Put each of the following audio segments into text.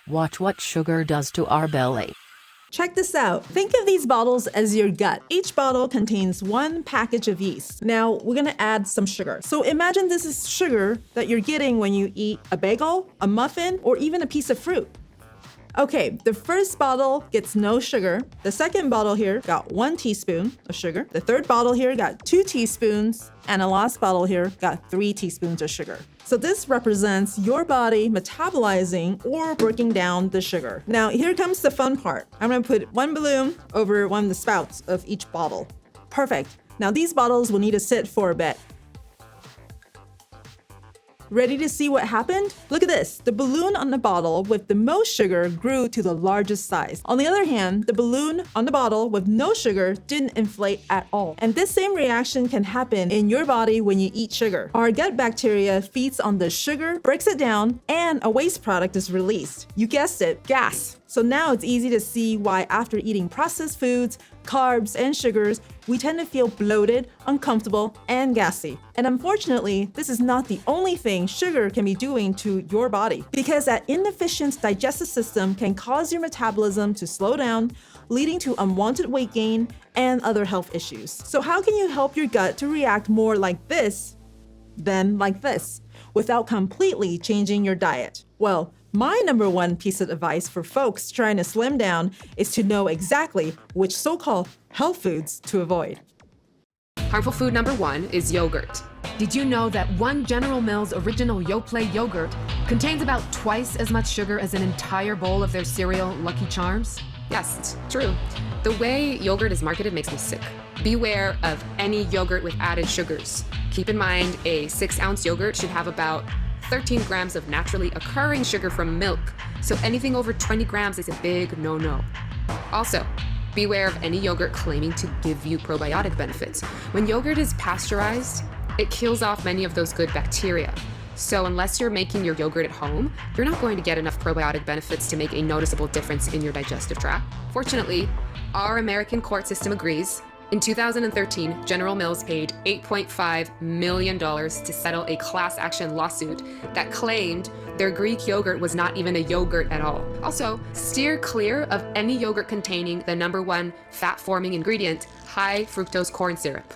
Watch what sugar does to our belly. Check this out. Think of these bottles as your gut. Each bottle contains one package of yeast. Now, we're gonna add some sugar. So imagine this is sugar that you're getting when you eat a bagel, a muffin, or even a piece of fruit. Okay, the first bottle gets no sugar. The second bottle here got 1 teaspoon of sugar. The third bottle here got 2 teaspoons, and the last bottle here got 3 teaspoons of sugar. So this represents your body metabolizing or breaking down the sugar. Now, here comes the fun part. I'm gonna put one balloon over one of the spouts of each bottle. Perfect. Now these bottles will need to sit for a bit. Ready to see what happened? Look at this. The balloon on the bottle with the most sugar grew to the largest size. On the other hand, the balloon on the bottle with no sugar didn't inflate at all. And this same reaction can happen in your body when you eat sugar. Our gut bacteria feeds on the sugar, breaks it down, and a waste product is released. You guessed it, gas. So now it's easy to see why after eating processed foods, carbs, and sugars, we tend to feel bloated, uncomfortable, and gassy. And unfortunately, this is not the only thing sugar can be doing to your body, because that inefficient digestive system can cause your metabolism to slow down, leading to unwanted weight gain and other health issues. So how can you help your gut to react more like this than like this, without completely changing your diet? Well, my number one piece of advice for folks trying to slim down is to know exactly which so-called health foods to avoid. Harmful food number 1 is yogurt. Did you know that one General Mills original Yoplait yogurt contains about twice as much sugar as an entire bowl of their cereal Lucky Charms? Yes, it's true. The way yogurt is marketed makes me sick. Beware of any yogurt with added sugars. Keep in mind, a 6-ounce yogurt should have about 13 grams of naturally occurring sugar from milk, so anything over 20 grams is a big no-no. Also, beware of any yogurt claiming to give you probiotic benefits. When yogurt is pasteurized, it kills off many of those good bacteria. So unless you're making your yogurt at home, you're not going to get enough probiotic benefits to make a noticeable difference in your digestive tract. Fortunately, our American court system agrees. In 2013, General Mills paid $8.5 million to settle a class action lawsuit that claimed their Greek yogurt was not even a yogurt at all. Also, steer clear of any yogurt containing the number 1 fat-forming ingredient, high fructose corn syrup.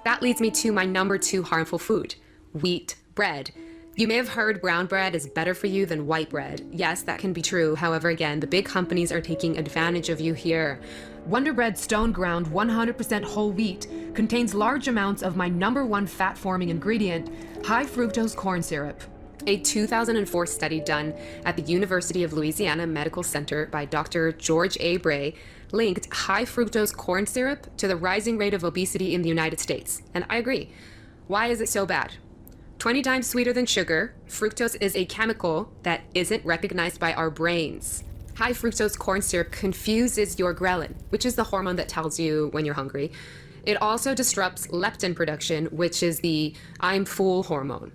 That leads me to my number 2 harmful food, wheat bread. You may have heard brown bread is better for you than white bread. Yes, that can be true. However, again, the big companies are taking advantage of you here. Wonder Bread Stone Ground 100% whole wheat contains large amounts of my number 1 fat-forming ingredient, high fructose corn syrup. A 2004 study done at the University of Louisiana Medical Center by Dr. George A. Bray linked high fructose corn syrup to the rising rate of obesity in the United States. And I agree. Why is it so bad? 20 times sweeter than sugar, fructose is a chemical that isn't recognized by our brains. High fructose corn syrup confuses your ghrelin, which is the hormone that tells you when you're hungry. It also disrupts leptin production, which is the I'm full hormone.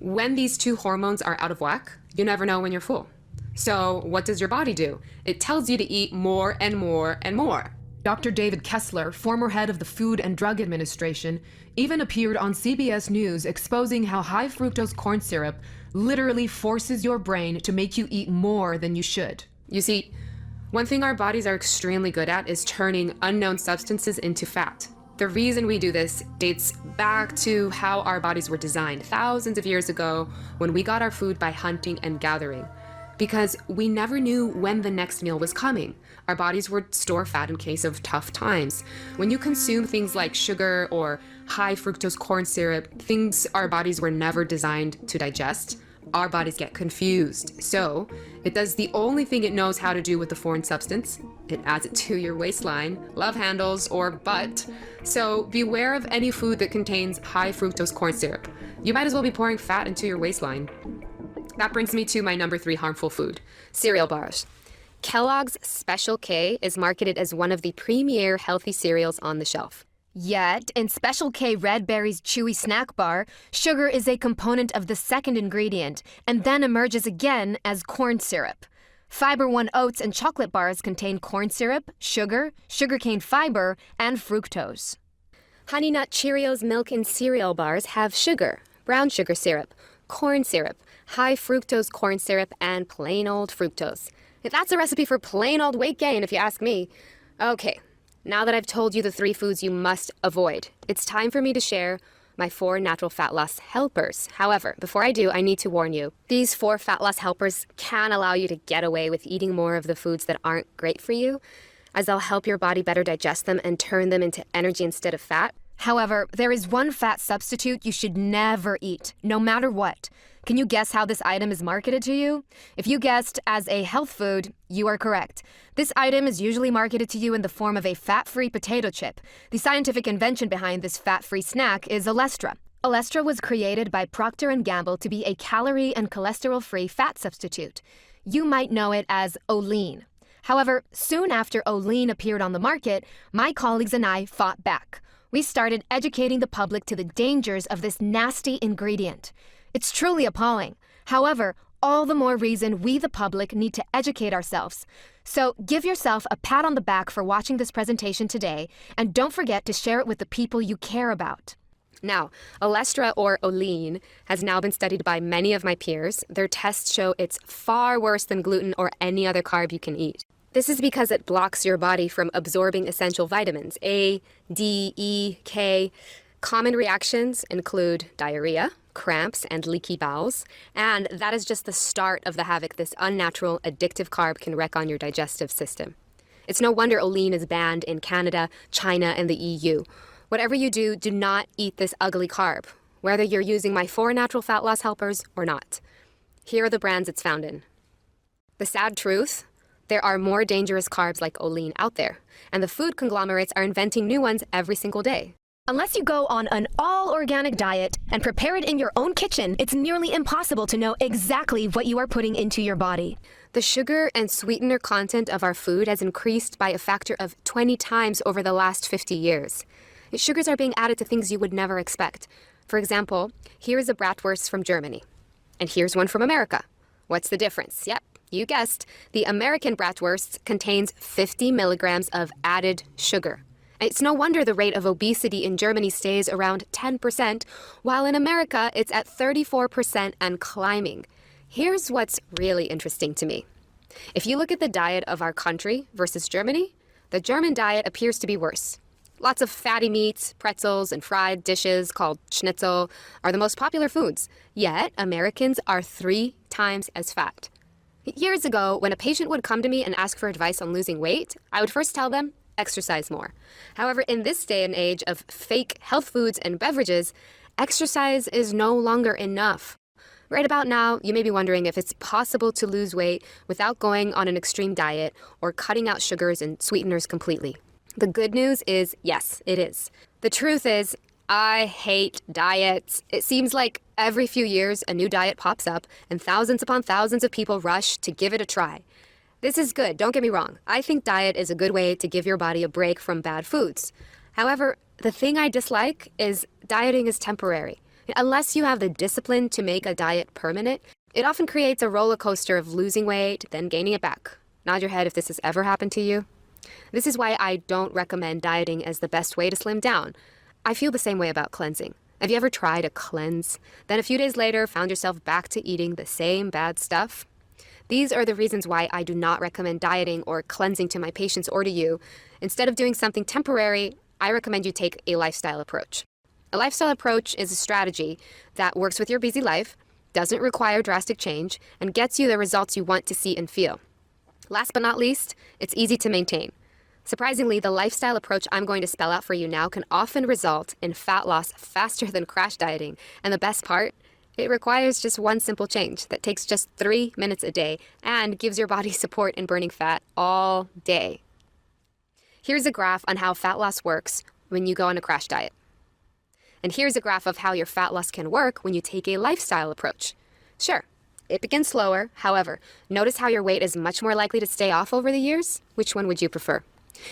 When these two hormones are out of whack, you never know when you're full. So what does your body do? It tells you to eat more and more and more. Dr. David Kessler, former head of the Food and Drug Administration, even appeared on CBS News exposing how high fructose corn syrup literally forces your brain to make you eat more than you should. You see, one thing our bodies are extremely good at is turning unknown substances into fat. The reason we do this dates back to how our bodies were designed thousands of years ago when we got our food by hunting and gathering. Because we never knew when the next meal was coming. Our bodies would store fat in case of tough times. When you consume things like sugar or high fructose corn syrup, things our bodies were never designed to digest, our bodies get confused. So it does the only thing it knows how to do with the foreign substance. It adds it to your waistline, love handles, or butt. So beware of any food that contains high fructose corn syrup. You might as well be pouring fat into your waistline. That brings me to my number 3 harmful food, cereal bars. Kellogg's Special K is marketed as one of the premier healthy cereals on the shelf. Yet, in Special K Red Berry's chewy snack bar, sugar is a component of the second ingredient and then emerges again as corn syrup. Fiber One oats and chocolate bars contain corn syrup, sugar, sugarcane fiber, and fructose. Honey Nut Cheerios milk and cereal bars have sugar, brown sugar syrup, corn syrup, high fructose corn syrup, and plain old fructose. That's a recipe for plain old weight gain, if you ask me. Okay, now that I've told you the 3 foods you must avoid, it's time for me to share my 4 natural fat loss helpers. However, before I do, I need to warn you. These 4 fat loss helpers can allow you to get away with eating more of the foods that aren't great for you, as they'll help your body better digest them and turn them into energy instead of fat. However, there is one fat substitute you should never eat, no matter what. Can you guess how this item is marketed to you? If you guessed as a health food, you are correct. This item is usually marketed to you in the form of a fat-free potato chip. The scientific invention behind this fat-free snack is Olestra. Olestra was created by Procter & Gamble to be a calorie and cholesterol-free fat substitute. You might know it as Olean. However, soon after Olean appeared on the market, my colleagues and I fought back. We started educating the public to the dangers of this nasty ingredient. It's truly appalling. However, all the more reason we, the public, need to educate ourselves. So give yourself a pat on the back for watching this presentation today, and don't forget to share it with the people you care about. Now, Olestra or Olean has now been studied by many of my peers. Their tests show it's far worse than gluten or any other carb you can eat. This is because it blocks your body from absorbing essential vitamins A, D, E, K. Common reactions include diarrhea, cramps, and leaky bowels, and that is just the start of the havoc this unnatural, addictive carb can wreak on your digestive system. It's no wonder Olean is banned in Canada, China, and the EU. Whatever you do, do not eat this ugly carb, whether you're using my 4 natural fat loss helpers or not. Here are the brands it's found in. The sad truth: there are more dangerous carbs like Olean out there, and the food conglomerates are inventing new ones every single day. Unless you go on an all-organic diet and prepare it in your own kitchen, it's nearly impossible to know exactly what you are putting into your body. The sugar and sweetener content of our food has increased by a factor of 20 times over the last 50 years. Sugars are being added to things you would never expect. For example, here's a bratwurst from Germany, and here's one from America. What's the difference? Yep, you guessed. The American bratwurst contains 50 milligrams of added sugar. It's no wonder the rate of obesity in Germany stays around 10%, while in America it's at 34% and climbing. Here's what's really interesting to me. If you look at the diet of our country versus Germany, the German diet appears to be worse. Lots of fatty meats, pretzels, and fried dishes called schnitzel are the most popular foods, yet Americans are 3 times as fat. Years ago, when a patient would come to me and ask for advice on losing weight, I would first tell them, exercise more. However, in this day and age of fake health foods and beverages, exercise is no longer enough. Right about now, you may be wondering if it's possible to lose weight without going on an extreme diet or cutting out sugars and sweeteners completely. The good news is, yes, it is. The truth is, I hate diets. It seems like every few years a new diet pops up and thousands upon thousands of people rush to give it a try. This is good, don't get me wrong. I think diet is a good way to give your body a break from bad foods. However, the thing I dislike is dieting is temporary. Unless you have the discipline to make a diet permanent, it often creates a roller coaster of losing weight, then gaining it back. Nod your head if this has ever happened to you. This is why I don't recommend dieting as the best way to slim down. I feel the same way about cleansing. Have you ever tried a cleanse, then a few days later found yourself back to eating the same bad stuff? These are the reasons why I do not recommend dieting or cleansing to my patients or to you. Instead of doing something temporary, I recommend you take a lifestyle approach. A lifestyle approach is a strategy that works with your busy life, doesn't require drastic change, and gets you the results you want to see and feel. Last but not least, it's easy to maintain. Surprisingly, the lifestyle approach I'm going to spell out for you now can often result in fat loss faster than crash dieting. And the best part? It requires just one simple change that takes just 3 minutes a day and gives your body support in burning fat all day. Here's a graph on how fat loss works when you go on a crash diet. And here's a graph of how your fat loss can work when you take a lifestyle approach. Sure, it begins slower. However, notice how your weight is much more likely to stay off over the years? Which one would you prefer?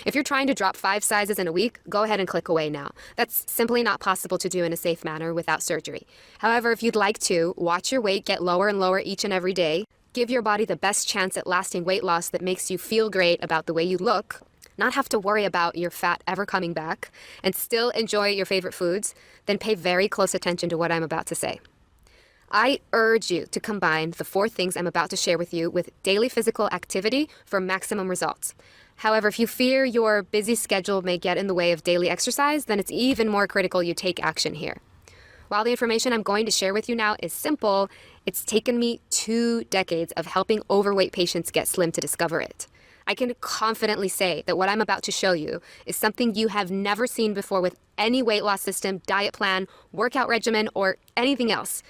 If you're trying to drop 5 sizes in a week, go ahead and click away now. That's simply not possible to do in a safe manner without surgery. However, if you'd like to, watch your weight get lower and lower each and every day. Give your body the best chance at lasting weight loss that makes you feel great about the way you look, not have to worry about your fat ever coming back, and still enjoy your favorite foods, then pay very close attention to what I'm about to say. I urge you to combine the 4 things I'm about to share with you with daily physical activity for maximum results. However, if you fear your busy schedule may get in the way of daily exercise, then it's even more critical you take action here. While the information I'm going to share with you now is simple, it's taken me 2 decades of helping overweight patients get slim to discover it. I can confidently say that what I'm about to show you is something you have never seen before with any weight loss system, diet plan, workout regimen, or anything else.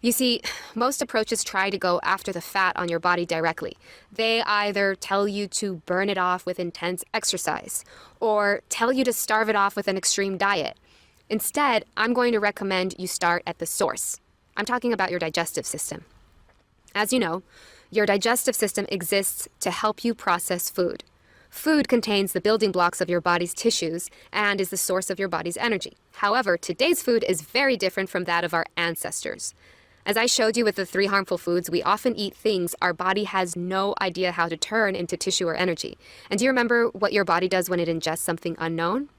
You see, most approaches try to go after the fat on your body directly. They either tell you to burn it off with intense exercise, or tell you to starve it off with an extreme diet. Instead, I'm going to recommend you start at the source. I'm talking about your digestive system. As you know, your digestive system exists to help you process food. Food contains the building blocks of your body's tissues and is the source of your body's energy. However, today's food is very different from that of our ancestors. As I showed you with the 3 harmful foods, we often eat things our body has no idea how to turn into tissue or energy. And do you remember what your body does when it ingests something unknown?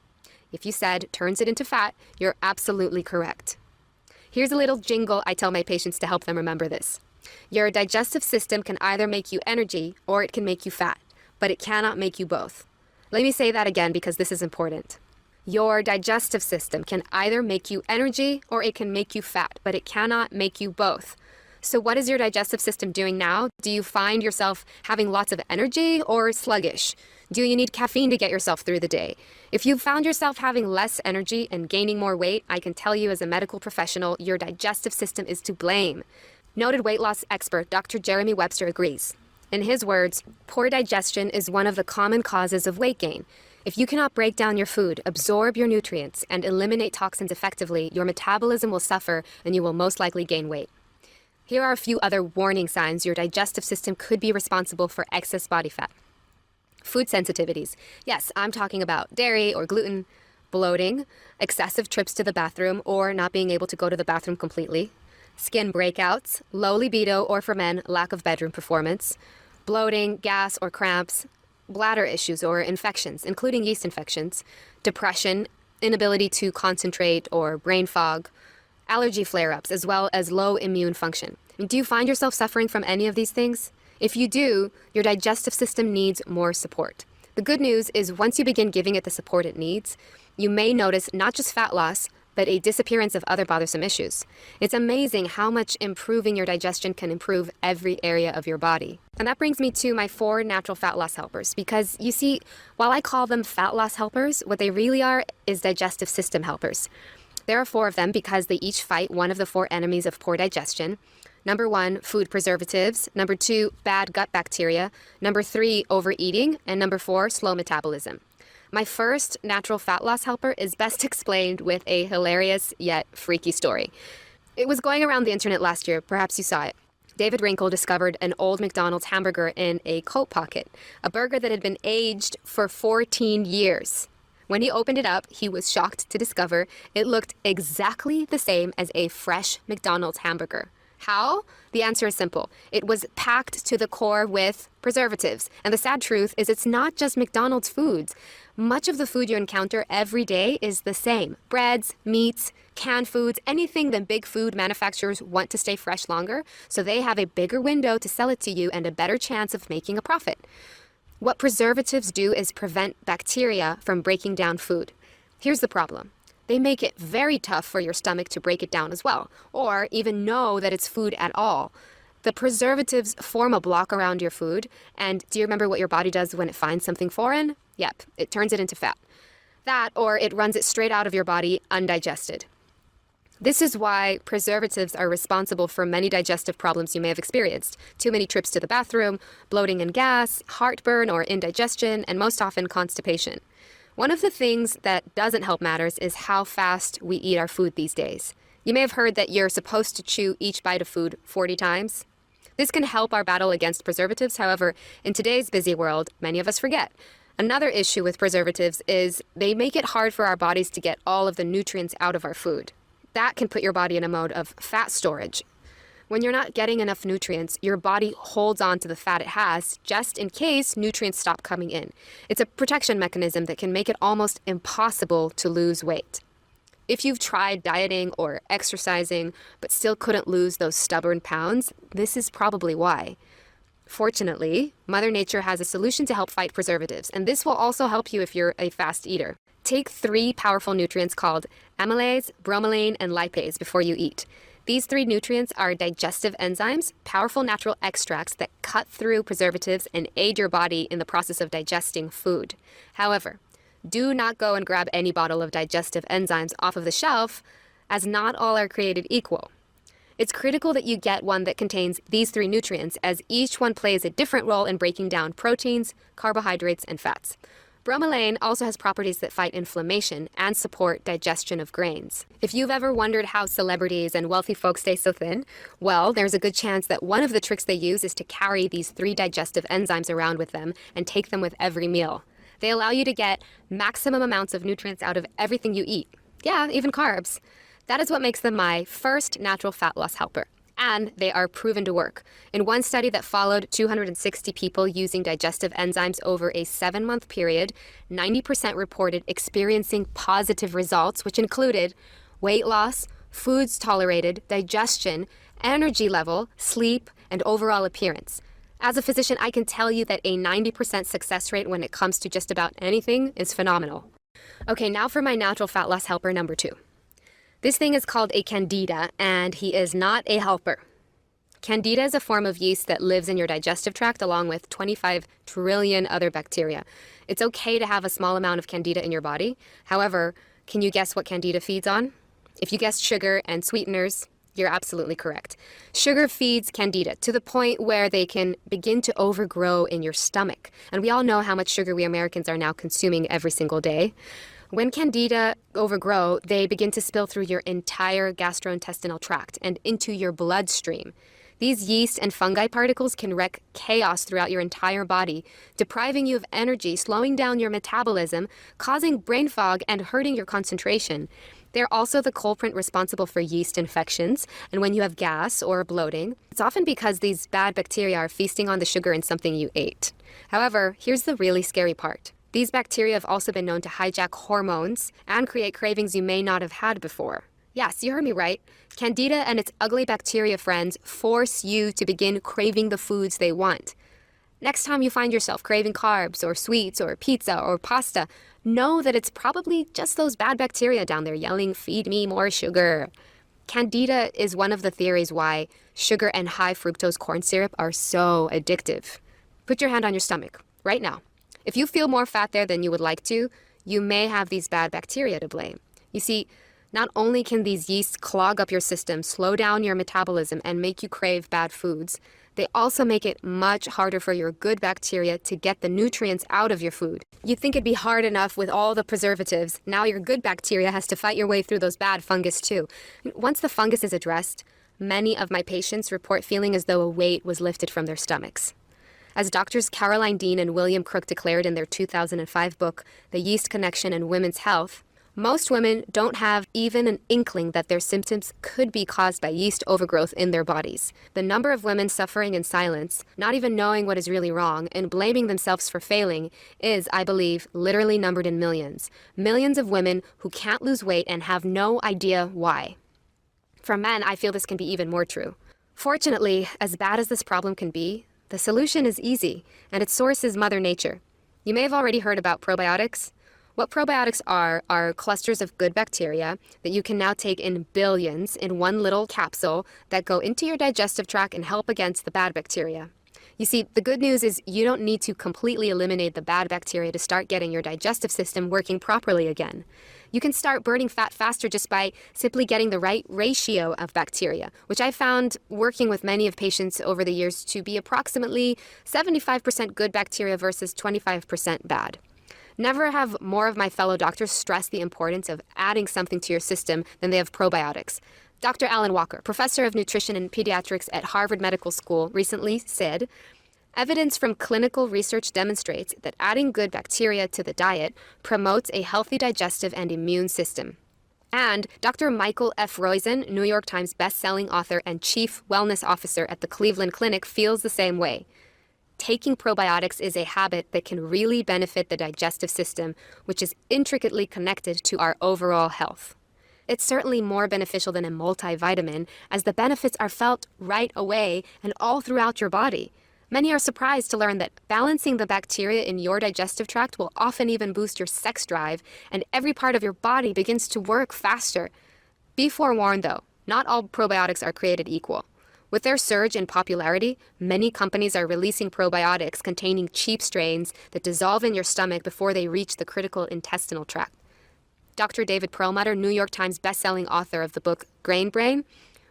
If you said turns it into fat, you're absolutely correct. Here's a little jingle I tell my patients to help them remember this. Your digestive system can either make you energy or it can make you fat, but it cannot make you both. Let me say that again because this is important. Your digestive system can either make you energy or it can make you fat, but it cannot make you both. So what is your digestive system doing now? Do you find yourself having lots of energy or sluggish? Do you need caffeine to get yourself through the day? If you've found yourself having less energy and gaining more weight, I can tell you as a medical professional, your digestive system is to blame. Noted weight loss expert Dr. Jeremy Webster agrees. In his words, poor digestion is one of the common causes of weight gain. If you cannot break down your food, absorb your nutrients, and eliminate toxins effectively, your metabolism will suffer and you will most likely gain weight. Here are a few other warning signs your digestive system could be responsible for excess body fat. Food sensitivities. Yes, I'm talking about dairy or gluten, bloating, excessive trips to the bathroom or not being able to go to the bathroom completely, skin breakouts, low libido or for men, lack of bedroom performance, bloating, gas or cramps, bladder issues or infections, including yeast infections, depression, inability to concentrate or brain fog, allergy flare-ups, as well as low immune function. Do you find yourself suffering from any of these things? If you do, your digestive system needs more support. The good news is once you begin giving it the support it needs, you may notice not just fat loss, but a disappearance of other bothersome issues. It's amazing how much improving your digestion can improve every area of your body. And that brings me to my 4 natural fat loss helpers, because you see, while I call them fat loss helpers, what they really are is digestive system helpers. There are 4 of them because they each fight one of the 4 enemies of poor digestion. Number 1, food preservatives. Number 2, bad gut bacteria. Number 3, overeating. And number 4, slow metabolism. My first natural fat loss helper is best explained with a hilarious yet freaky story. It was going around the internet last year, perhaps you saw it. David Wrinkle discovered an old McDonald's hamburger in a coat pocket, a burger that had been aged for 14 years. When he opened it up, he was shocked to discover it looked exactly the same as a fresh McDonald's hamburger. How? The answer is simple. It was packed to the core with preservatives. And the sad truth is it's not just McDonald's foods. Much of the food you encounter every day is the same. Breads, meats, canned foods, anything that big food manufacturers want to stay fresh longer, so they have a bigger window to sell it to you and a better chance of making a profit. What preservatives do is prevent bacteria from breaking down food. Here's the problem. They make it very tough for your stomach to break it down as well, or even know that it's food at all. The preservatives form a block around your food, and do you remember what your body does when it finds something foreign? Yep, it turns it into fat. That, or it runs it straight out of your body undigested. This is why preservatives are responsible for many digestive problems you may have experienced. Too many trips to the bathroom, bloating and gas, heartburn or indigestion, and most often constipation. One of the things that doesn't help matters is how fast we eat our food these days. You may have heard that you're supposed to chew each bite of food 40 times. This can help our battle against preservatives. However, in today's busy world, many of us forget. Another issue with preservatives is they make it hard for our bodies to get all of the nutrients out of our food. That can put your body in a mode of fat storage. When you're not getting enough nutrients, your body holds on to the fat it has just in case nutrients stop coming in. It's a protection mechanism that can make it almost impossible to lose weight. If you've tried dieting or exercising but still couldn't lose those stubborn pounds, this is probably why. Fortunately, Mother Nature has a solution to help fight preservatives, and this will also help you if you're a fast eater. Take 3 powerful nutrients called amylase, bromelain, and lipase before you eat. These 3 nutrients are digestive enzymes, powerful natural extracts that cut through preservatives and aid your body in the process of digesting food. However, do not go and grab any bottle of digestive enzymes off of the shelf, as not all are created equal. It's critical that you get one that contains these 3 nutrients, as each one plays a different role in breaking down proteins, carbohydrates, and fats. Bromelain also has properties that fight inflammation and support digestion of grains. If you've ever wondered how celebrities and wealthy folks stay so thin, well, there's a good chance that one of the tricks they use is to carry these 3 digestive enzymes around with them and take them with every meal. They allow you to get maximum amounts of nutrients out of everything you eat. Yeah, even carbs. That is what makes them my first natural fat loss helper. And they are proven to work. In one study that followed 260 people using digestive enzymes over a 7-month period, 90% reported experiencing positive results, which included weight loss, foods tolerated, digestion, energy level, sleep, and overall appearance. As a physician, I can tell you that a 90% success rate when it comes to just about anything is phenomenal. Okay, now for my natural fat loss helper number 2. This thing is called a candida, and he is not a helper. Candida is a form of yeast that lives in your digestive tract along with 25 trillion other bacteria. It's okay to have a small amount of candida in your body. However, can you guess what candida feeds on? If you guessed sugar and sweeteners, you're absolutely correct. Sugar feeds candida to the point where they can begin to overgrow in your stomach. And we all know how much sugar we Americans are now consuming every single day. When candida overgrow, they begin to spill through your entire gastrointestinal tract and into your bloodstream. These yeast and fungi particles can wreak chaos throughout your entire body, depriving you of energy, slowing down your metabolism, causing brain fog, and hurting your concentration. They're also the culprit responsible for yeast infections, and when you have gas or bloating, it's often because these bad bacteria are feasting on the sugar in something you ate. However, here's the really scary part. These bacteria have also been known to hijack hormones and create cravings you may not have had before. Yes, you heard me right. Candida and its ugly bacteria friends force you to begin craving the foods they want. Next time you find yourself craving carbs or sweets or pizza or pasta, know that it's probably just those bad bacteria down there yelling, "Feed me more sugar." Candida is one of the theories why sugar and high fructose corn syrup are so addictive. Put your hand on your stomach right now. If you feel more fat there than you would like to, you may have these bad bacteria to blame. You see, not only can these yeasts clog up your system, slow down your metabolism, and make you crave bad foods, they also make it much harder for your good bacteria to get the nutrients out of your food. You'd think it'd be hard enough with all the preservatives. Now your good bacteria has to fight your way through those bad fungus too. Once the fungus is addressed, many of my patients report feeling as though a weight was lifted from their stomachs. As doctors Caroline Dean and William Crook declared in their 2005 book, The Yeast Connection in Women's Health, most women don't have even an inkling that their symptoms could be caused by yeast overgrowth in their bodies. The number of women suffering in silence, not even knowing what is really wrong, and blaming themselves for failing is, I believe, literally numbered in millions. Millions of women who can't lose weight and have no idea why. For men, I feel this can be even more true. Fortunately, as bad as this problem can be, the solution is easy, and its source is Mother Nature. You may have already heard about probiotics. What probiotics are clusters of good bacteria that you can now take in billions in one little capsule that go into your digestive tract and help against the bad bacteria. You see, the good news is you don't need to completely eliminate the bad bacteria to start getting your digestive system working properly again. You can start burning fat faster just by simply getting the right ratio of bacteria, which I found working with many of patients over the years to be approximately 75% good bacteria versus 25% bad. Never have more of my fellow doctors stressed the importance of adding something to your system than they have probiotics. Dr. Alan Walker, professor of nutrition and pediatrics at Harvard Medical School, recently said, "Evidence from clinical research demonstrates that adding good bacteria to the diet promotes a healthy digestive and immune system." And Dr. Michael F. Roizen, New York Times bestselling author and chief wellness officer at the Cleveland Clinic, feels the same way. Taking probiotics is a habit that can really benefit the digestive system, which is intricately connected to our overall health. It's certainly more beneficial than a multivitamin, as the benefits are felt right away and all throughout your body. Many are surprised to learn that balancing the bacteria in your digestive tract will often even boost your sex drive, and every part of your body begins to work faster. Be forewarned though, not all probiotics are created equal. With their surge in popularity, many companies are releasing probiotics containing cheap strains that dissolve in your stomach before they reach the critical intestinal tract. Dr. David Perlmutter, New York Times bestselling author of the book Grain Brain,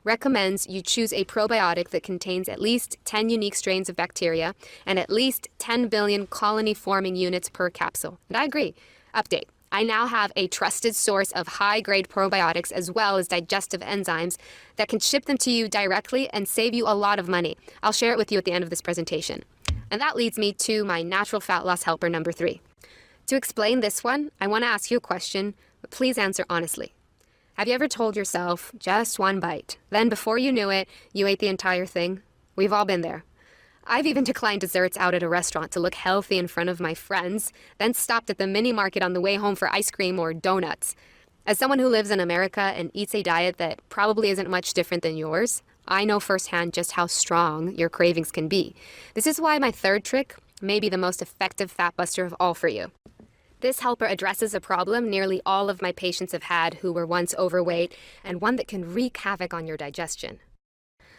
recommends you choose a probiotic that contains at least 10 unique strains of bacteria and at least 10 billion colony-forming units per capsule. And I agree. Update. I now have a trusted source of high-grade probiotics as well as digestive enzymes that can ship them to you directly and save you a lot of money. I'll share it with you at the end of this presentation. And that leads me to my natural fat loss helper number 3. To explain this one, I want to ask you a question, but please answer honestly. Have you ever told yourself, just one bite, then before you knew it, you ate the entire thing? We've all been there. I've even declined desserts out at a restaurant to look healthy in front of my friends, then stopped at the mini market on the way home for ice cream or donuts. As someone who lives in America and eats a diet that probably isn't much different than yours, I know firsthand just how strong your cravings can be. This is why my third trick may be the most effective fat buster of all for you. This helper addresses a problem nearly all of my patients have had who were once overweight, and one that can wreak havoc on your digestion.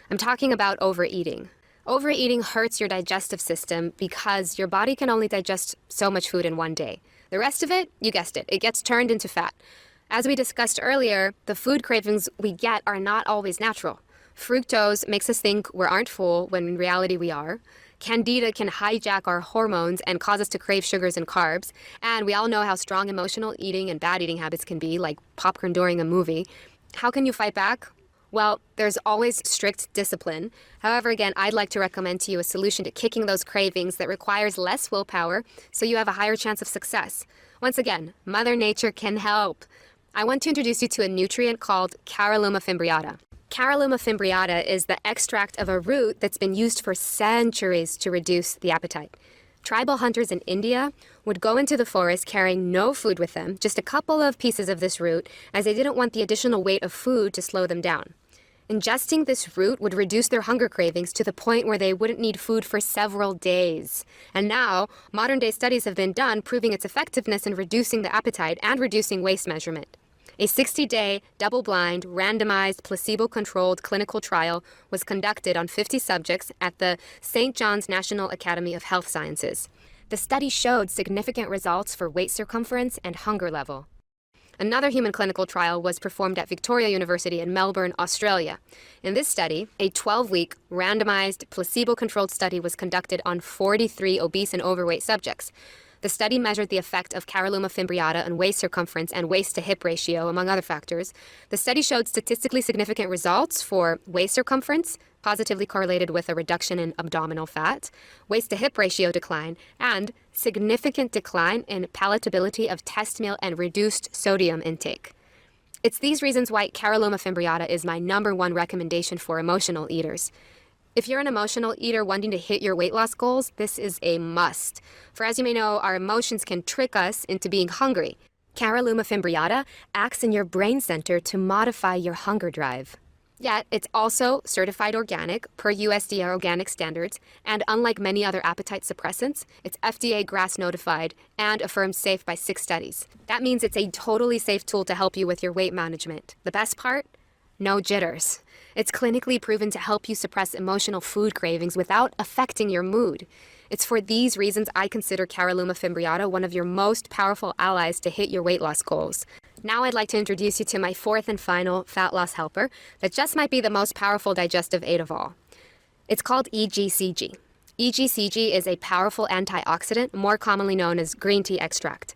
I'm talking about overeating. Overeating hurts your digestive system because your body can only digest so much food in one day. The rest of it, you guessed it, it gets turned into fat. As we discussed earlier, the food cravings we get are not always natural. Fructose makes us think we aren't full when in reality we are. Candida can hijack our hormones and cause us to crave sugars and carbs. And we all know how strong emotional eating and bad eating habits can be, like popcorn during a movie. How can you fight back? Well, there's always strict discipline. However, again, I'd like to recommend to you a solution to kicking those cravings that requires less willpower so you have a higher chance of success. Once again, Mother Nature can help. I want to introduce you to a nutrient called Caralluma fimbriata. Caralluma fimbriata is the extract of a root that's been used for centuries to reduce the appetite. Tribal hunters in India would go into the forest carrying no food with them, just a couple of pieces of this root, as they didn't want the additional weight of food to slow them down. Ingesting this root would reduce their hunger cravings to the point where they wouldn't need food for several days. And now, modern-day studies have been done proving its effectiveness in reducing the appetite and reducing waist measurement. A 60-day, double-blind, randomized, placebo-controlled clinical trial was conducted on 50 subjects at the St. John's National Academy of Health Sciences. The study showed significant results for waist circumference and hunger level. Another human clinical trial was performed at Victoria University in Melbourne, Australia. In this study, a 12-week, randomized, placebo-controlled study was conducted on 43 obese and overweight subjects. The study measured the effect of Caralluma fimbriata on waist circumference and waist-to-hip ratio, among other factors. The study showed statistically significant results for waist circumference, positively correlated with a reduction in abdominal fat, waist-to-hip ratio decline, and significant decline in palatability of test meal and reduced sodium intake. It's these reasons why Caralluma fimbriata is my #1 recommendation for emotional eaters. If you're an emotional eater wanting to hit your weight loss goals, this is a must. For as you may know, our emotions can trick us into being hungry. Caralluma fimbriata acts in your brain center to modify your hunger drive. Yet, it's also certified organic per USDA organic standards, and unlike many other appetite suppressants, it's FDA GRAS notified and affirmed safe by 6 studies. That means it's a totally safe tool to help you with your weight management. The best part? No jitters. It's clinically proven to help you suppress emotional food cravings without affecting your mood. It's for these reasons I consider Caralluma fimbriata one of your most powerful allies to hit your weight loss goals. Now I'd like to introduce you to my 4th and final fat loss helper that just might be the most powerful digestive aid of all. It's called EGCG. EGCG is a powerful antioxidant, more commonly known as green tea extract.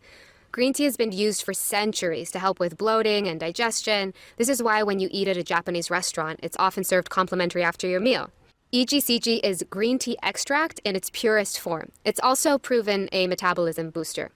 Green tea has been used for centuries to help with bloating and digestion. This is why when you eat at a Japanese restaurant, it's often served complimentary after your meal. EGCG is green tea extract in its purest form. It's also proven a metabolism booster.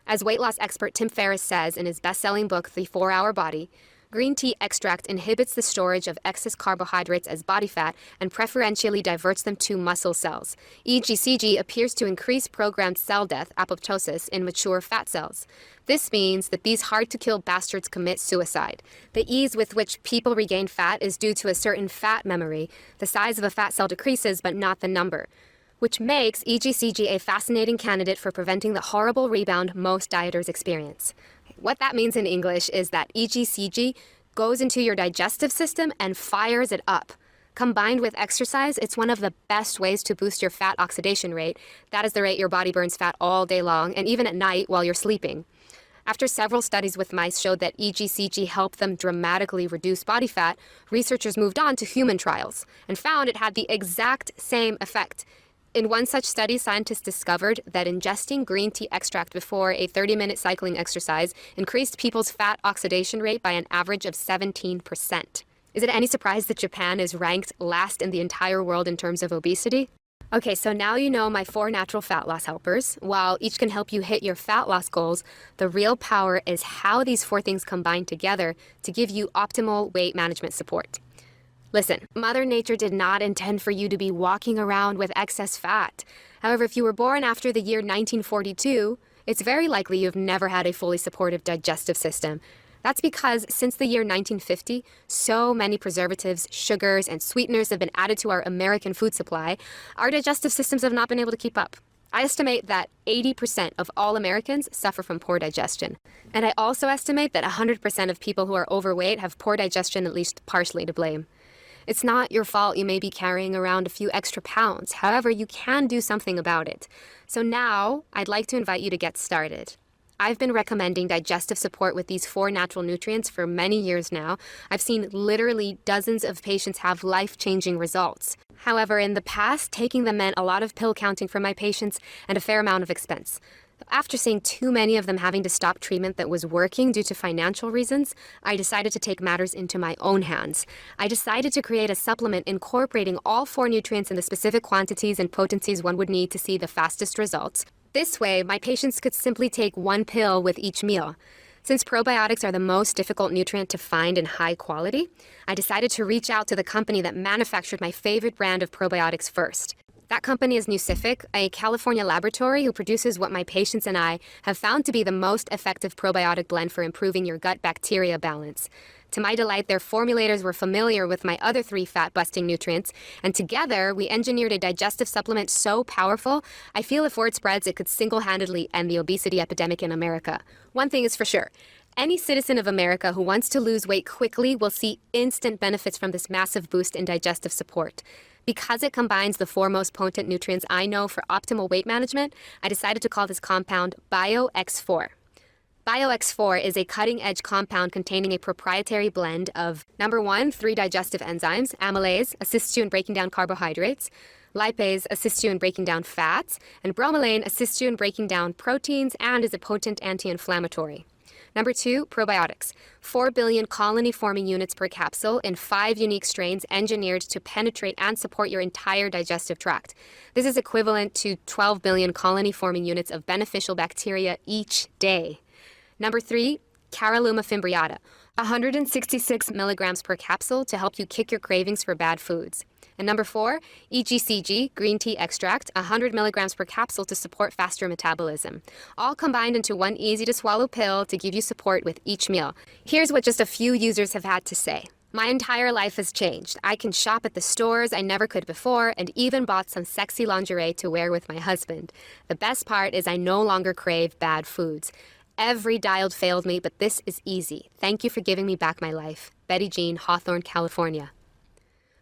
As weight loss expert Tim Ferriss says in his best-selling book, The 4-Hour Body, Green tea extract inhibits the storage of excess carbohydrates as body fat and preferentially diverts them to muscle cells. EGCG appears to increase programmed cell death, apoptosis, in mature fat cells. This means that these hard-to-kill bastards commit suicide. The ease with which people regain fat is due to a certain fat memory. The size of a fat cell decreases, but not the number, which makes EGCG a fascinating candidate for preventing the horrible rebound most dieters experience. What that means in English is that EGCG goes into your digestive system and fires it up. Combined with exercise, it's one of the best ways to boost your fat oxidation rate. That is the rate your body burns fat all day long, and even at night while you're sleeping. After several studies with mice showed that EGCG helped them dramatically reduce body fat, researchers moved on to human trials and found it had the exact same effect. In one such study, scientists discovered that ingesting green tea extract before a 30-minute cycling exercise increased people's fat oxidation rate by an average of 17%. Is it any surprise that Japan is ranked last in the entire world in terms of obesity? Okay, so now you know my 4 natural fat loss helpers. While each can help you hit your fat loss goals, the real power is how these 4 things combine together to give you optimal weight management support. Listen, Mother Nature did not intend for you to be walking around with excess fat. However, if you were born after the year 1942, it's very likely you've never had a fully supportive digestive system. That's because since the year 1950, so many preservatives, sugars, and sweeteners have been added to our American food supply, our digestive systems have not been able to keep up. I estimate that 80% of all Americans suffer from poor digestion. And I also estimate that 100% of people who are overweight have poor digestion at least partially to blame. It's not your fault you may be carrying around a few extra pounds. However, you can do something about it. So now, I'd like to invite you to get started. I've been recommending digestive support with these 4 natural nutrients for many years now. I've seen literally dozens of patients have life-changing results. However, in the past, taking them meant a lot of pill counting for my patients and a fair amount of expense. After seeing too many of them having to stop treatment that was working due to financial reasons, I decided to take matters into my own hands. I decided to create a supplement incorporating all 4 nutrients in the specific quantities and potencies one would need to see the fastest results. This way, my patients could simply take 1 pill with each meal. Since probiotics are the most difficult nutrient to find in high quality, I decided to reach out to the company that manufactured my favorite brand of probiotics first. That company is Nucific, a California laboratory who produces what my patients and I have found to be the most effective probiotic blend for improving your gut bacteria balance. To my delight, their formulators were familiar with my other 3 fat-busting nutrients, and together we engineered a digestive supplement so powerful, I feel if word spreads, it could single-handedly end the obesity epidemic in America. One thing is for sure. Any citizen of America who wants to lose weight quickly will see instant benefits from this massive boost in digestive support. Because it combines the 4 most potent nutrients I know for optimal weight management, I decided to call this compound BioX4. BioX4 is a cutting-edge compound containing a proprietary blend of, number 1, 3 digestive enzymes. Amylase assists you in breaking down carbohydrates, lipase assists you in breaking down fats, and bromelain assists you in breaking down proteins and is a potent anti-inflammatory. Number 2, probiotics. 4 billion colony-forming units per capsule in 5 unique strains engineered to penetrate and support your entire digestive tract. This is equivalent to 12 billion colony-forming units of beneficial bacteria each day. Number 3, Caralluma fimbriata. 166 milligrams per capsule to help you kick your cravings for bad foods. And number 4, EGCG, green tea extract, 100 milligrams per capsule to support faster metabolism. All combined into 1 easy-to-swallow pill to give you support with each meal. Here's what just a few users have had to say. My entire life has changed. I can shop at the stores I never could before and even bought some sexy lingerie to wear with my husband. The best part is I no longer crave bad foods. Every diet failed me, but this is easy. Thank you for giving me back my life. Betty Jean, Hawthorne, California.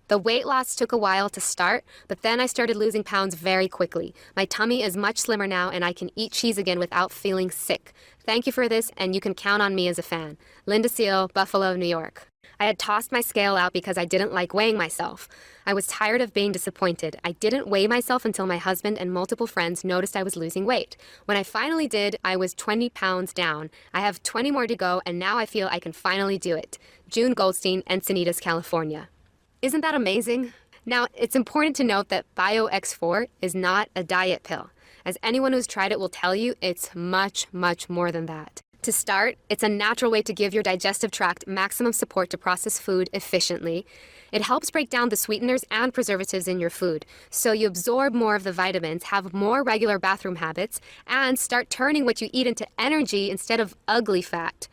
The weight loss took a while to start, but then I started losing pounds very quickly. My tummy is much slimmer now, and I can eat cheese again without feeling sick. Thank you for this, and you can count on me as a fan. Linda Seal, Buffalo, New York. I had tossed my scale out because I didn't like weighing myself. I was tired of being disappointed. I didn't weigh myself until my husband and multiple friends noticed I was losing weight. When I finally did, I was 20 pounds down. I have 20 more to go, and now I feel I can finally do it. June Goldstein, Encinitas, California. Isn't that amazing? Now, it's important to note that BioX4 is not a diet pill. As anyone who's tried it will tell you, it's much, much more than that. To start, it's a natural way to give your digestive tract maximum support to process food efficiently. It helps break down the sweeteners and preservatives in your food, so you absorb more of the vitamins, have more regular bathroom habits, and start turning what you eat into energy instead of ugly fat.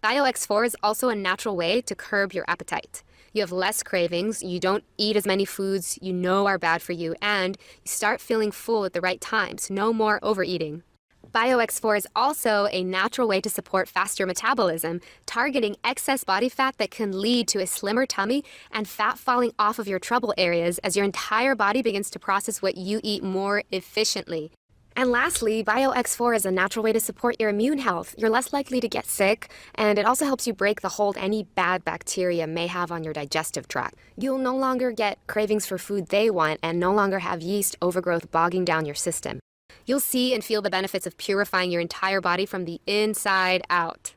BioX4 is also a natural way to curb your appetite. You have less cravings, you don't eat as many foods you know are bad for you, and you start feeling full at the right times. No more overeating. BioX4 is also a natural way to support faster metabolism, targeting excess body fat that can lead to a slimmer tummy and fat falling off of your trouble areas as your entire body begins to process what you eat more efficiently. And lastly, BioX4 is a natural way to support your immune health. You're less likely to get sick, and it also helps you break the hold any bad bacteria may have on your digestive tract. You'll no longer get cravings for food they want and no longer have yeast overgrowth bogging down your system. You'll see and feel the benefits of purifying your entire body from the inside out.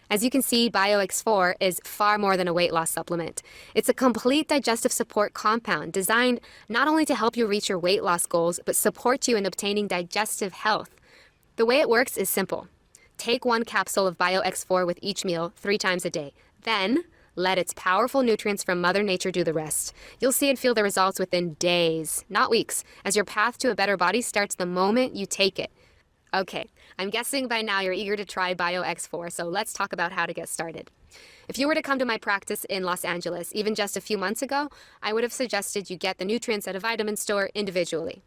As you can see, BioX4 is far more than a weight loss supplement. It's a complete digestive support compound designed not only to help you reach your weight loss goals, but support you in obtaining digestive health. The way it works is simple. Take 1 capsule of BioX4 with each meal 3 times a day. Then, let its powerful nutrients from Mother Nature do the rest. You'll see and feel the results within days, not weeks, as your path to a better body starts the moment you take it. Okay, I'm guessing by now you're eager to try BioX4, so let's talk about how to get started. If you were to come to my practice in Los Angeles, even just a few months ago, I would have suggested you get the nutrients at a vitamin store individually.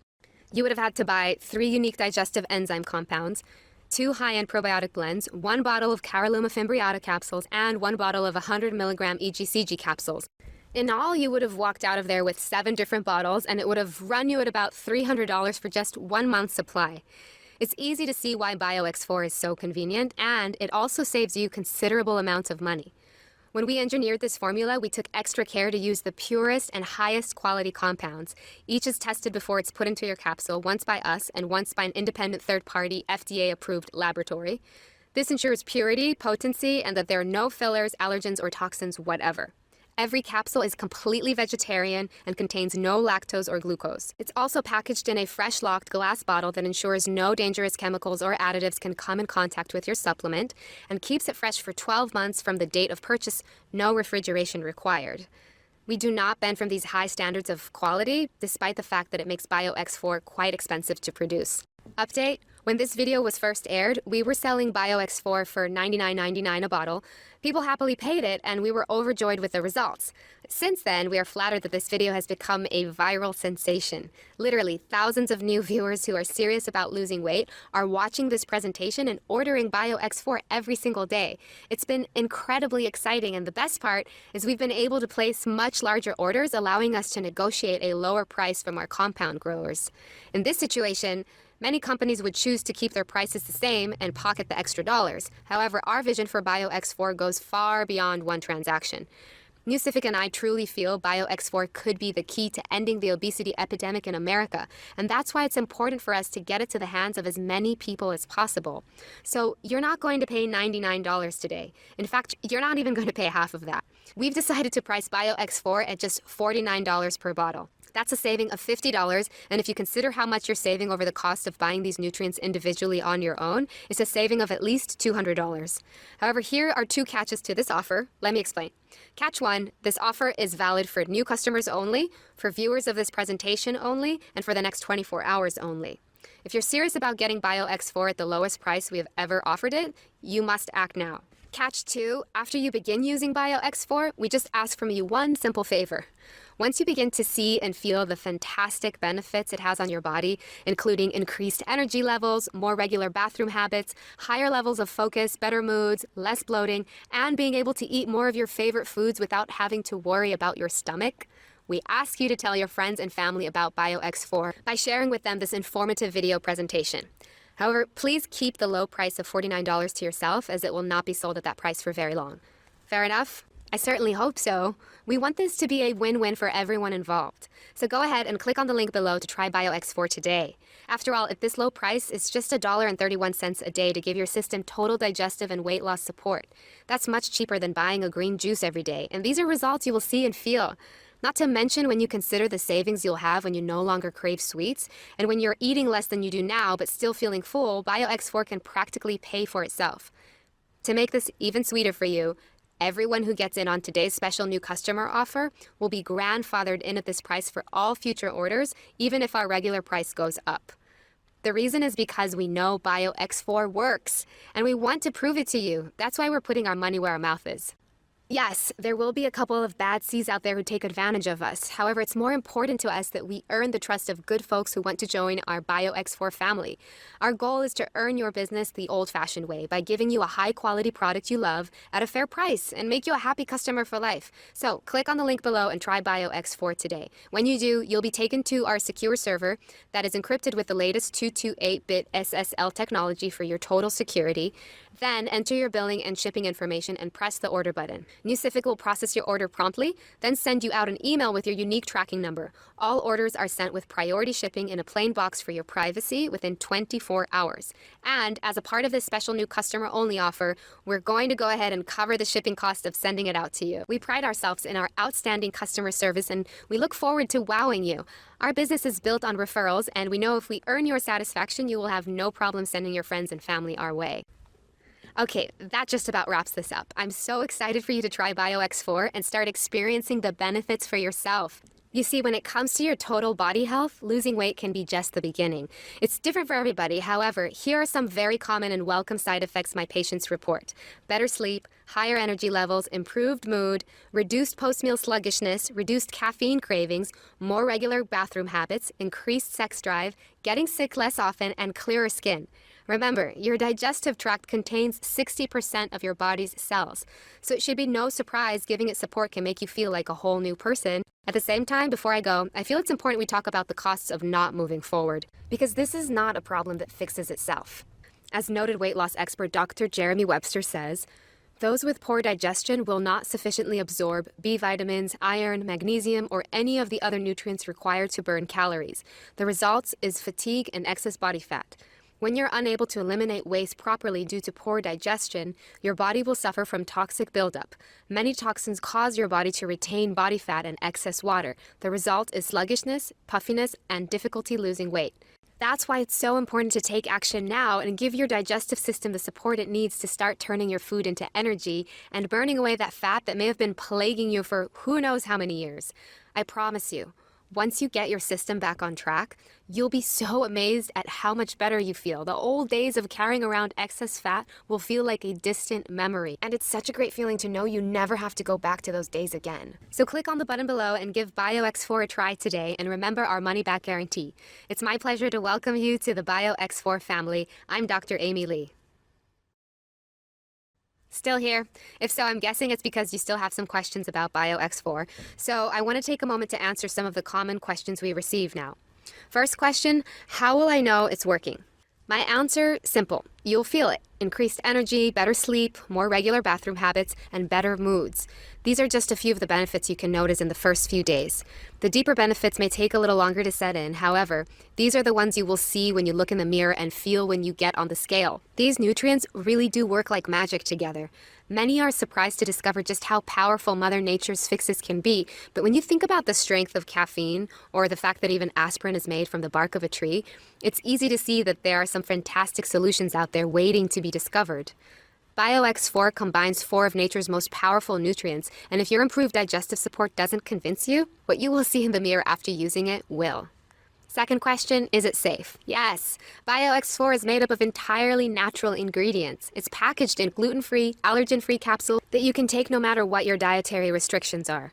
You would have had to buy 3 unique digestive enzyme compounds, 2 high-end probiotic blends, 1 bottle of Caralluma fimbriata capsules, and 1 bottle of 100 milligram EGCG capsules. In all, you would have walked out of there with 7 different bottles, and it would have run you at about $300 for just 1 month's supply. It's easy to see why BioX4 is so convenient, and it also saves you considerable amounts of money. When we engineered this formula, we took extra care to use the purest and highest quality compounds. Each is tested before it's put into your capsule, once by us and once by an independent third-party FDA-approved laboratory. This ensures purity, potency, and that there are no fillers, allergens, or toxins whatever. Every capsule is completely vegetarian and contains no lactose or glucose. It's also packaged in a fresh locked glass bottle that ensures no dangerous chemicals or additives can come in contact with your supplement and keeps it fresh for 12 months from the date of purchase, no refrigeration required. We do not bend from these high standards of quality, despite the fact that it makes BioX4 quite expensive to produce. Update: when this video was first aired, we were selling BioX4 for $99.99 a bottle. People happily paid it, and we were overjoyed with the results. Since then, we are flattered that this video has become a viral sensation. Literally, thousands of new viewers who are serious about losing weight are watching this presentation and ordering BioX4 every single day. It's been incredibly exciting, and the best part is we've been able to place much larger orders, allowing us to negotiate a lower price from our compound growers. In this situation, many companies would choose to keep their prices the same and pocket the extra dollars. However, our vision for BioX4 goes far beyond one transaction. Newcific and I truly feel BioX4 could be the key to ending the obesity epidemic in America, and that's why it's important for us to get it to the hands of as many people as possible. So you're not going to pay $99 today. In fact, you're not even going to pay half of that. We've decided to price BioX4 at just $49 per bottle. That's a saving of $50, and if you consider how much you're saving over the cost of buying these nutrients individually on your own, it's a saving of at least $200. However, here are 2 catches to this offer. Let me explain. Catch 1, this offer is valid for new customers only, for viewers of this presentation only, and for the next 24 hours only. If you're serious about getting BioX4 at the lowest price we have ever offered it, you must act now. Catch 2, after you begin using BioX4, we just ask from you one simple favor. Once you begin to see and feel the fantastic benefits it has on your body, including increased energy levels, more regular bathroom habits, higher levels of focus, better moods, less bloating, and being able to eat more of your favorite foods without having to worry about your stomach, we ask you to tell your friends and family about BioX4 by sharing with them this informative video presentation. However, please keep the low price of $49 to yourself, as it will not be sold at that price for very long. Fair enough? I certainly hope so. We want this to be a win-win for everyone involved. So go ahead and click on the link below to try BioX4 today. After all, at this low price, it's just $1.31 a day to give your system total digestive and weight loss support. That's much cheaper than buying a green juice every day, and these are results you will see and feel. Not to mention when you consider the savings you'll have when you no longer crave sweets, and when you're eating less than you do now but still feeling full, BioX4 can practically pay for itself. To make this even sweeter for you, everyone who gets in on today's special new customer offer will be grandfathered in at this price for all future orders, even if our regular price goes up. The reason is because we know BioX4 works, and we want to prove it to you. That's why we're putting our money where our mouth is. Yes, there will be a couple of bad seeds out there who take advantage of us. However, it's more important to us that we earn the trust of good folks who want to join our BioX4 family. Our goal is to earn your business the old-fashioned way by giving you a high-quality product you love at a fair price and make you a happy customer for life. So click on the link below and try BioX4 today. When you do, you'll be taken to our secure server that is encrypted with the latest 228-bit SSL technology for your total security. Then enter your billing and shipping information and press the order button. Nucific will process your order promptly, then send you out an email with your unique tracking number. All orders are sent with priority shipping in a plain box for your privacy within 24 hours. And as a part of this special new customer-only offer, we're going to go ahead and cover the shipping cost of sending it out to you. We pride ourselves in our outstanding customer service, and we look forward to wowing you. Our business is built on referrals, and we know if we earn your satisfaction, you will have no problem sending your friends and family our way. Okay, that just about wraps this up. I'm so excited for you to try BioX4 and start experiencing the benefits for yourself. You see, when it comes to your total body health, losing weight can be just the beginning. It's different for everybody. However, here are some very common and welcome side effects my patients report. Better sleep, higher energy levels, improved mood, reduced post-meal sluggishness, reduced caffeine cravings, more regular bathroom habits, increased sex drive, getting sick less often, and clearer skin. Remember, your digestive tract contains 60% of your body's cells, so it should be no surprise giving it support can make you feel like a whole new person. At the same time, before I go, I feel it's important we talk about the costs of not moving forward, because this is not a problem that fixes itself. As noted weight loss expert Dr. Jeremy Webster says, those with poor digestion will not sufficiently absorb B vitamins, iron, magnesium, or any of the other nutrients required to burn calories. The result is fatigue and excess body fat. When you're unable to eliminate waste properly due to poor digestion, your body will suffer from toxic buildup. Many toxins cause your body to retain body fat and excess water. The result is sluggishness, puffiness, and difficulty losing weight. That's why it's so important to take action now and give your digestive system the support it needs to start turning your food into energy and burning away that fat that may have been plaguing you for who knows how many years. I promise you, once you get your system back on track, you'll be so amazed at how much better you feel. The old days of carrying around excess fat will feel like a distant memory. And it's such a great feeling to know you never have to go back to those days again. So click on the button below and give BioX4 a try today, and remember our money-back guarantee. It's my pleasure to welcome you to the BioX4 family. I'm Dr. Amy Lee. Still here? If so, I'm guessing it's because you still have some questions about BioX4. So I want to take a moment to answer some of the common questions we receive now. First question, how will I know it's working? My answer, simple. You'll feel it. Increased energy, better sleep, more regular bathroom habits, and better moods. These are just a few of the benefits you can notice in the first few days. The deeper benefits may take a little longer to set in. However, these are the ones you will see when you look in the mirror and feel when you get on the scale. These nutrients really do work like magic together. Many are surprised to discover just how powerful Mother Nature's fixes can be, but when you think about the strength of caffeine, or the fact that even aspirin is made from the bark of a tree, it's easy to see that there are some fantastic solutions out there waiting to be discovered. BioX4 combines 4 of nature's most powerful nutrients, and if your improved digestive support doesn't convince you, what you will see in the mirror after using it will. Second question, is it safe? Yes. BioX4 is made up of entirely natural ingredients. It's packaged in gluten-free, allergen-free capsules that you can take no matter what your dietary restrictions are.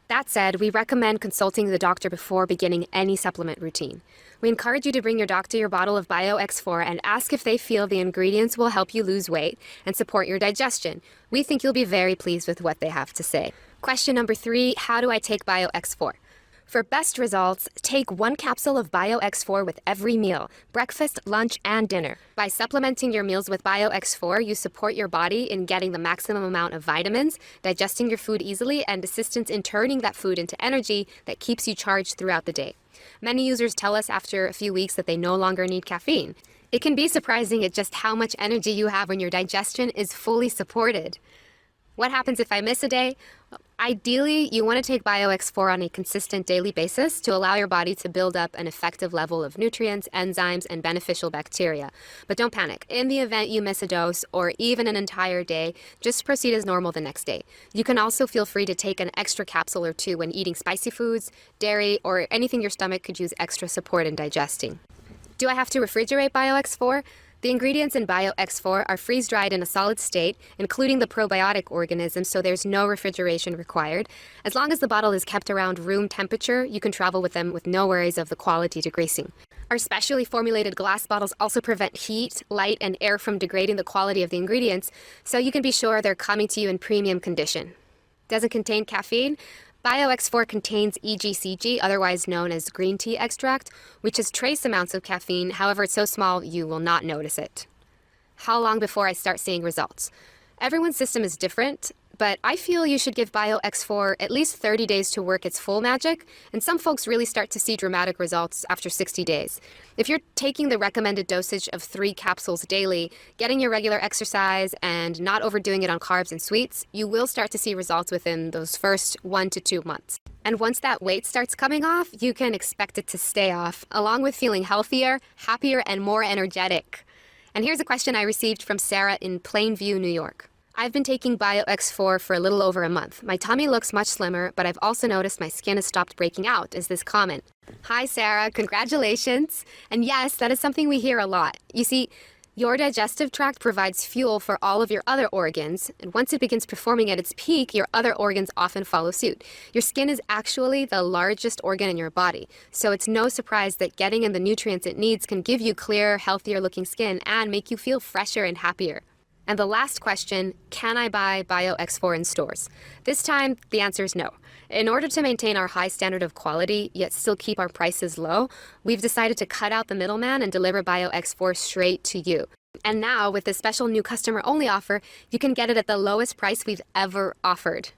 That said, we recommend consulting the doctor before beginning any supplement routine. We encourage you to bring your doctor your bottle of BioX4 and ask if they feel the ingredients will help you lose weight and support your digestion. We think you'll be very pleased with what they have to say. Question number 3, how do I take BioX4? For best results, take 1 capsule of BioX4 with every meal, breakfast, lunch, and dinner. By supplementing your meals with BioX4, you support your body in getting the maximum amount of vitamins, digesting your food easily, and assistance in turning that food into energy that keeps you charged throughout the day. Many users tell us after a few weeks that they no longer need caffeine. It can be surprising at just how much energy you have when your digestion is fully supported. What happens if I miss a day? Ideally, you want to take BioX4 on a consistent daily basis to allow your body to build up an effective level of nutrients, enzymes, and beneficial bacteria. But don't panic. In the event you miss a dose or even an entire day, just proceed as normal the next day. You can also feel free to take an extra capsule or two when eating spicy foods, dairy, or anything your stomach could use extra support in digesting. Do I have to refrigerate BioX4? The ingredients in BioX4 are freeze-dried in a solid state, including the probiotic organisms, so there's no refrigeration required. As long as the bottle is kept around room temperature, you can travel with them with no worries of the quality degreasing. Our specially formulated glass bottles also prevent heat, light, and air from degrading the quality of the ingredients, so you can be sure they're coming to you in premium condition. Doesn't contain caffeine. BioX4 contains EGCG, otherwise known as green tea extract, which has trace amounts of caffeine. However, it's so small you will not notice it. How long before I start seeing results? Everyone's system is different, but I feel you should give BioX4 at least 30 days to work its full magic, and some folks really start to see dramatic results after 60 days. If you're taking the recommended dosage of 3 capsules daily, getting your regular exercise, and not overdoing it on carbs and sweets, you will start to see results within those first 1 to 2 months. And once that weight starts coming off, you can expect it to stay off, along with feeling healthier, happier, and more energetic. And here's a question I received from Sarah in Plainview, New York. I've been taking BioX4 for a little over a month. My tummy looks much slimmer, but I've also noticed my skin has stopped breaking out, is this comment. Hi, Sarah. Congratulations. And yes, that is something we hear a lot. You see, your digestive tract provides fuel for all of your other organs, and once it begins performing at its peak, your other organs often follow suit. Your skin is actually the largest organ in your body, so it's no surprise that getting in the nutrients it needs can give you clearer, healthier looking skin and make you feel fresher and happier. And the last question, can I buy BioX4 in stores? This time, the answer is no. In order to maintain our high standard of quality, yet still keep our prices low, we've decided to cut out the middleman and deliver BioX4 straight to you. And now, with this special new customer-only offer, you can get it at the lowest price we've ever offered.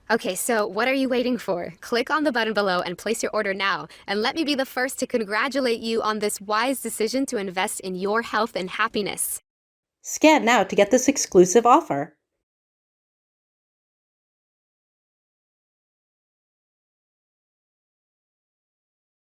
Okay, so what are you waiting for? Click on the button below and place your order now. And let me be the first to congratulate you on this wise decision to invest in your health and happiness. Scan now to get this exclusive offer.